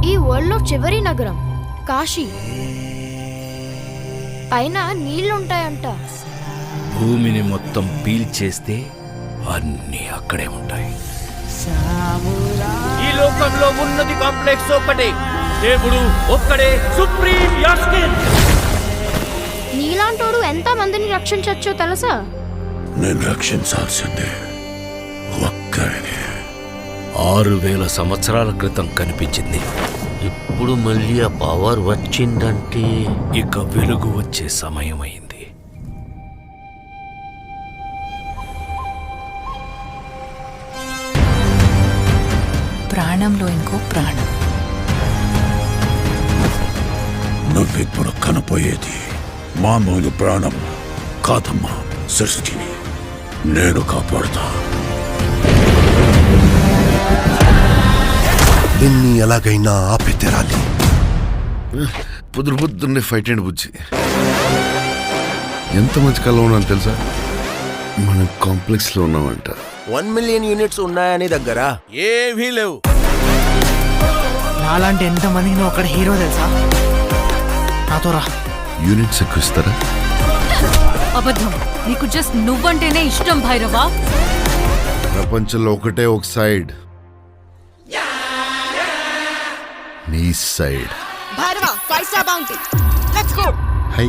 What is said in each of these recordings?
ఈ వరల్డ్ లో చివరి నగరం కాశీ. పైన నీళ్లుంటాయంట. భూమిని మొత్తం పీల్చేస్తే అన్నీ అక్కడే ఉంటాయి. ఈ లోకంలో ఉన్నది కాంప్లెక్స్ ఒక్కటే, దేవుడు ఒక్కడే సుప్రీం యాస్కిన్. నీలాంటోడు ఎంత మందిని రక్షించొచ్చో తెలుసా? నేను రక్షించాల్సిందే ఒక్కడిని. 6000 సంవత్సరాల క్రితం కనిపించింది. ఇప్పుడు మళ్ళీ ఆ పవర్ వచ్చిందంటే ఇక వెలుగు వచ్చే సమయమైంది. ప్రాణంలో ఇంకో ప్రాణం. నువ్విప్పుడు కనపోయేది మామూలు ప్రాణం కాదమ్మా, సృష్టిని నేను కాపాడుతా. నిన్ని ఎలాగైనా ఆపి తెరాలి. పొద్దున్నే ఫైట్ అండి బుజ్జి. ఎంత మంచి కళ ఉన్నాను తెలుసా? మనం కాంప్లెక్స్ లో ఉన్నామంట. 1 మిలియన్ యూనిట్స్ ఉన్నాయని దగ్గర ఏమీ లేవు. నాలాంటి ఎంతమందికి నువ్వు అక్కడ హీరో తెలుసా? నాతో రా. యూనిట్స్ ఎక్కువ ఇస్తారా? అబద్ధం. నీకు జస్ట్ నువ్వంటేనే ఇష్టం భైరవా. ప్రపంచంలో ఒకటే ఒక సైడ్, నీ side. Bhairava 5 star bounty. Let's go. Hi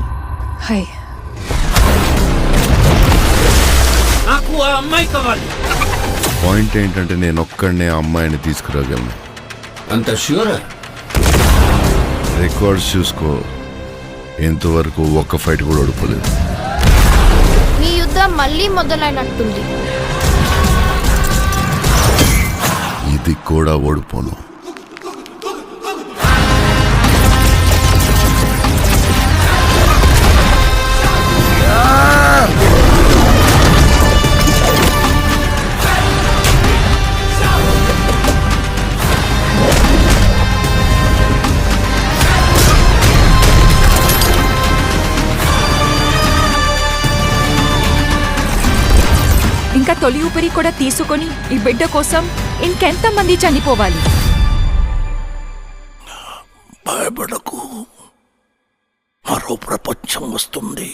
hi. నాకు ఆ అమ్మాయి కావాలి. పాయింట్ ఏంటంటే నేను ఒక్కడనే ఆ అమ్మాయిని తీసుకురాగలను. అంత ష్యూరా? రికార్డ్స్ చూసుకో, ఇంతవరకు ఒక్క ఫైట్ కూడా ఓడిపోలేదు. మీ యుద్ధం మళ్ళీ మొదలైనట్టుంది. ఇది కూడా ఓడిపోను. ఇంకా తొలి ఊపిరి కూడా తీసుకొని ఈ బిడ్డ కోసం ఇంకెంతమంది చనిపోవాలి? భయపడకు, మరో ప్రపంచం వస్తుంది.